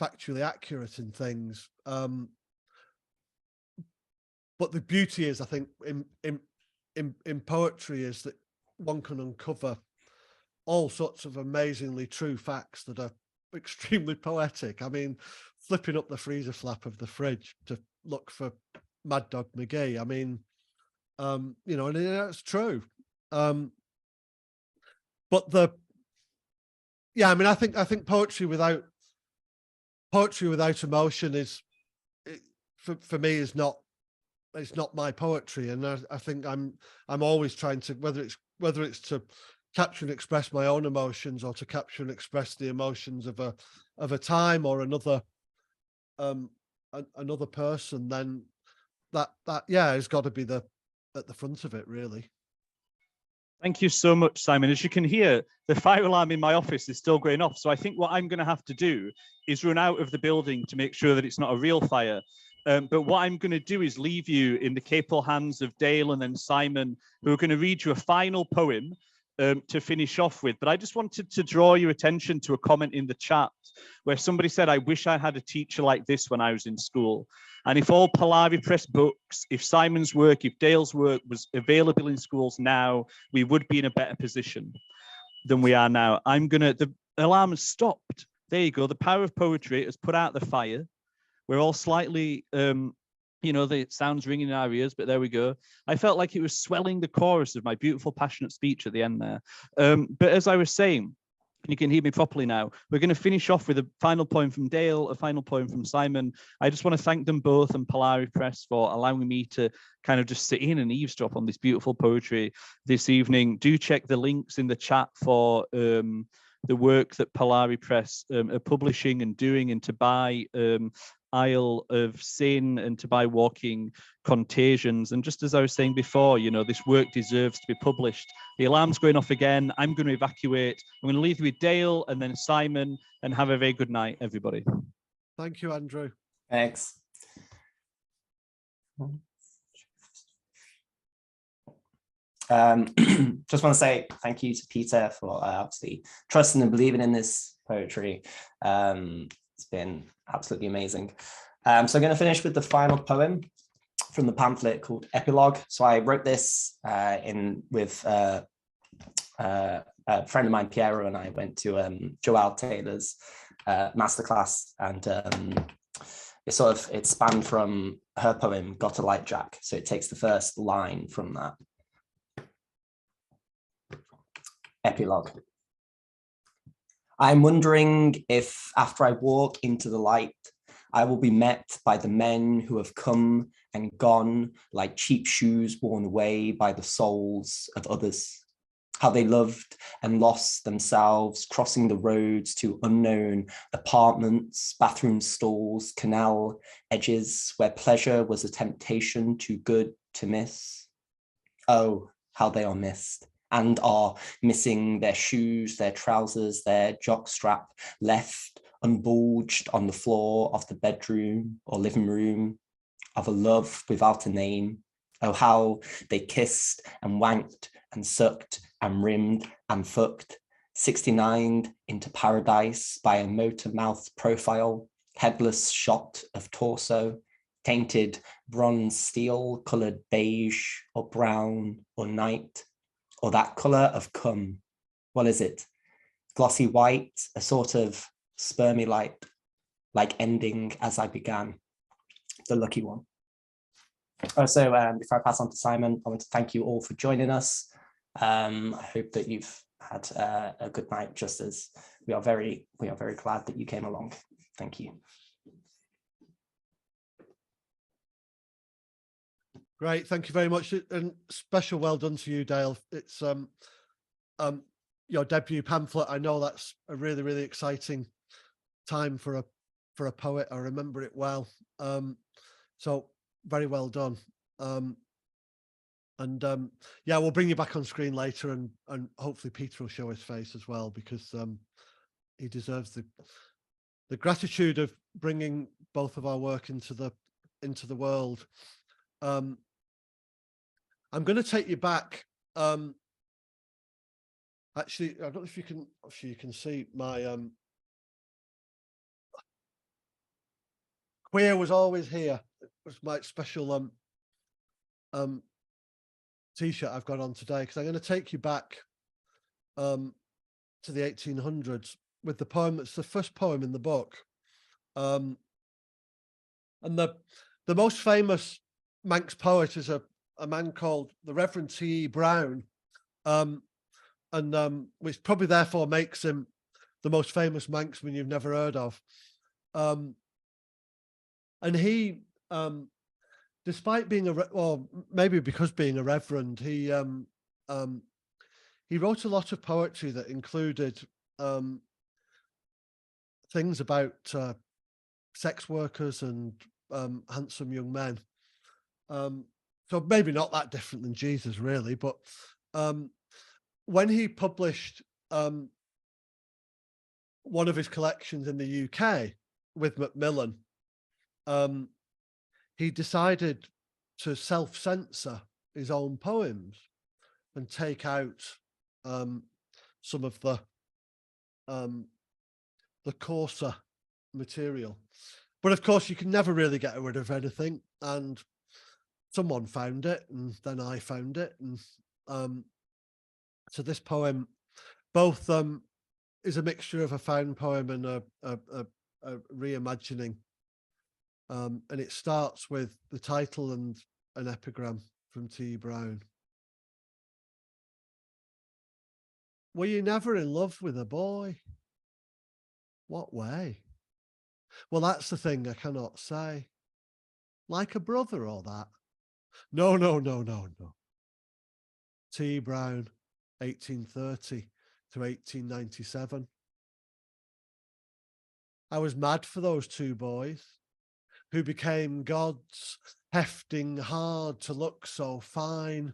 factually accurate in things. But the beauty is, I think, in poetry, is that one can uncover all sorts of amazingly true facts that are extremely poetic. I mean, flipping up the freezer flap of the fridge to look for Mad Dog McGee. I mean, and it's true. But I mean, I think poetry without emotion is, for me, is not. It's not my poetry, and I think I'm always trying to, whether it's to capture and express my own emotions, or to capture and express the emotions of a time or another person, then that has got to be at the front of it, really. Thank you so much, Simon. As you can hear, the fire alarm in my office is still going off. So I think what I'm going to have to do is run out of the building to make sure that it's not a real fire. But what I'm going to do is leave you in the capable hands of Dale and then Simon, who are going to read you a final poem to finish off with. But I just wanted to draw your attention to a comment in the chat where somebody said, I wish I had a teacher like this when I was in school. And if all Polari Press books, if Simon's work, if Dale's work was available in schools now, we would be in a better position than we are now. The alarm has stopped. There you go. The power of poetry has put out the fire. We're all slightly, the sounds ringing in our ears, but there we go. I felt like it was swelling the chorus of my beautiful, passionate speech at the end there. But as I was saying, you can hear me properly now, we're going to finish off with a final poem from Dale, a final poem from Simon. I just want to thank them both and Polari Press for allowing me to kind of just sit in and eavesdrop on this beautiful poetry this evening. Do check the links in the chat for the work that Polari Press are publishing and doing, and to buy Isle of Sin and to buy Walking Contagions. And just as I was saying before, this work deserves to be published. The alarm's going off again. I'm going to evacuate. I'm going to leave you with Dale and then Simon, and have a very good night, everybody. Thank you, Andrew. Thanks. Just want to say thank you to Peter for obviously trusting and believing in this poetry. It's been absolutely amazing. So I'm going to finish with the final poem from the pamphlet called Epilogue. So I wrote this with a friend of mine, Piero, and I went to Joelle Taylor's masterclass, and it spanned from her poem Got a Light Jack. So it takes the first line from that. Epilogue. I'm wondering if after I walk into the light, I will be met by the men who have come and gone like cheap shoes worn away by the souls of others. How they loved and lost themselves, crossing the roads to unknown apartments, bathroom stalls, canal edges, where pleasure was a temptation too good to miss. Oh, how they are missed. And are missing their shoes, their trousers, their jockstrap, left unbulged on the floor of the bedroom or living room of a love without a name. Oh, how they kissed and wanked and sucked and rimmed and fucked, 69'd into paradise by a motor mouth profile, headless shot of torso, tainted bronze steel, coloured beige or brown or night, or that colour of cum. What is it? glossy white, a sort of spermy light, like ending as I began, the lucky one. Also, before I pass on to Simon, I want to thank you all for joining us. I hope that you've had a good night, just as we are very glad that you came along. Thank you. Great, thank you very much, and special well done to you, Dale. It's your debut pamphlet. I know that's a really exciting time for a poet. I remember it well. So very well done. Yeah, we'll bring you back on screen later, and hopefully Peter will show his face as well, because he deserves the gratitude of bringing both of our work into the world. I'm going to take you back. Actually, I don't know if you can. Actually, you can see my queer was always here. It was my special T-shirt I've got on today, because I'm going to take you back to the 1800s with the poem that's the first poem in the book, and the most famous Manx poet is a man called the Reverend T.E. Brown, which probably therefore makes him the most famous Manxman you've never heard of. And he, despite being maybe because being a reverend, he wrote a lot of poetry that included things about sex workers and handsome young men. So maybe not that different than Jesus, really, but when he published one of his collections in the UK with Macmillan, he decided to self-censor his own poems and take out some of the coarser material. But of course, you can never really get rid of anything, and someone found it, and then I found it, and so this poem both is a mixture of a found poem and a reimagining, and it starts with the title and an epigram from T. Brown. Were you never in love with a boy? What way? Well, that's the thing I cannot say. Like a brother or that? No. T. Brown, 1830 to 1897. I was mad for those two boys who became gods, hefting hard to look so fine.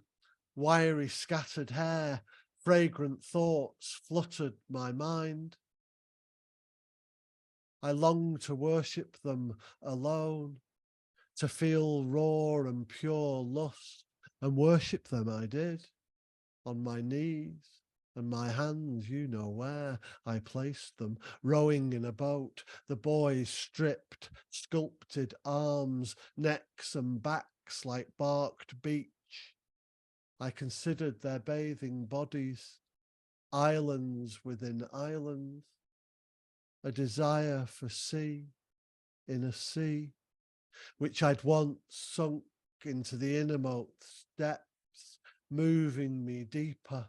Wiry scattered hair, fragrant thoughts fluttered my mind. I longed to worship them alone, to feel raw and pure lust, and worship them I did, on my knees, and my hands, you know where I placed them, rowing in a boat, the boys stripped, sculpted arms, necks and backs like barked beach. I considered their bathing bodies, islands within islands, a desire for sea in a sea, which I'd once sunk into the innermost depths, moving me deeper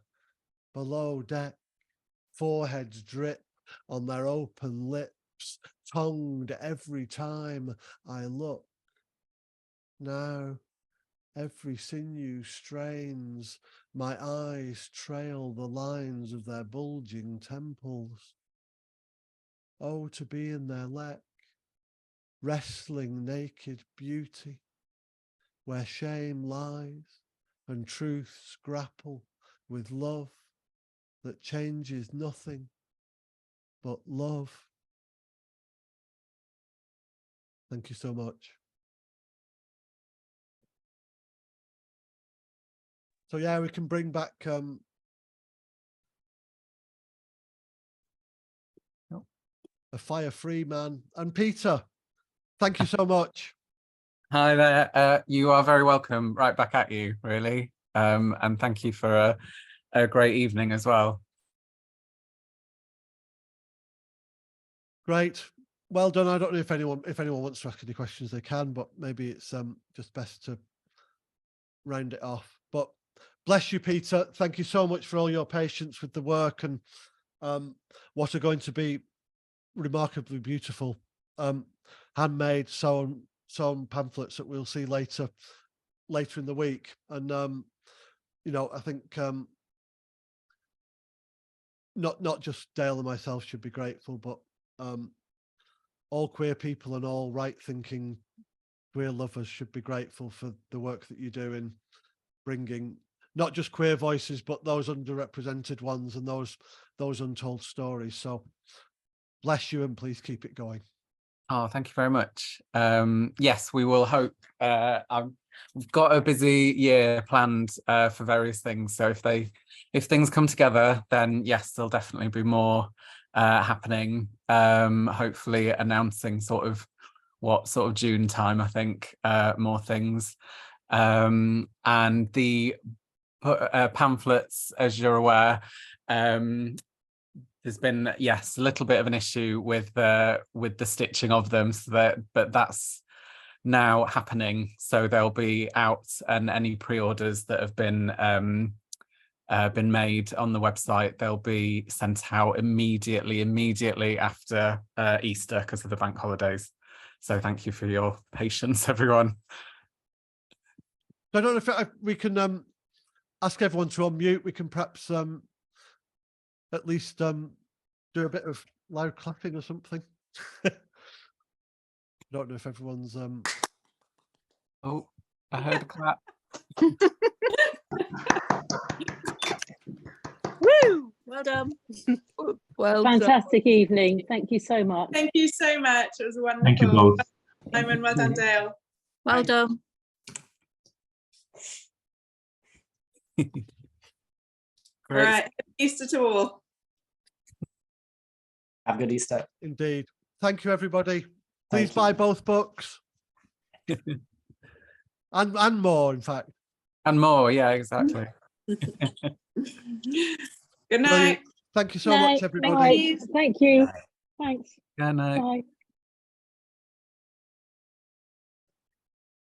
below deck. Foreheads drip on their open lips, tongued every time I look. Now every sinew strains, my eyes trail the lines of their bulging temples. Oh, to be in their leck, wrestling naked beauty, where shame lies and truths grapple with love that changes nothing but love. Thank you so much. So yeah, we can bring back a fire-free man. And Peter, thank you so much. Hi there. You are very welcome. Right back at you, really. And thank you for a great evening as well. Great. Well done. I don't know if anyone wants to ask any questions, they can, but maybe it's just best to round it off. But bless you, Peter. Thank you so much for all your patience with the work and what are going to be remarkably beautiful handmade sewn pamphlets that we'll see later in the week. And you know, I think not just Dale and myself should be grateful, but all queer people and all right-thinking queer lovers should be grateful for the work that you do in bringing not just queer voices, but those underrepresented ones and those untold stories. So bless you, and please keep it going. Oh, thank you very much. Yes, we will hope. We've got a busy year planned for various things. So if things come together, then yes, there'll definitely be more happening. Hopefully announcing sort of June time, I think, more things. And the pamphlets, as you're aware, there's been, yes, a little bit of an issue with the stitching of them, but that's now happening. So they'll be out, and any pre-orders that have been made on the website, they'll be sent out immediately after Easter because of the bank holidays. So thank you for your patience, everyone. I don't know if we can ask everyone to unmute. We can perhaps at least do a bit of loud clapping or something. I don't know if everyone's Oh, I heard a clap. Woo! Well done. Well Fantastic evening. Thank you so much. Thank you so much. It was wonderful. Thank you both. Simon, well done, Dale. Well done. All right. Easter to all. Have a good Easter. Indeed. Thank you, everybody. Please buy both books. and more, in fact. And more, yeah, exactly. Good night. Thank you so much, everybody. Thank you. Thanks. Good night. Bye.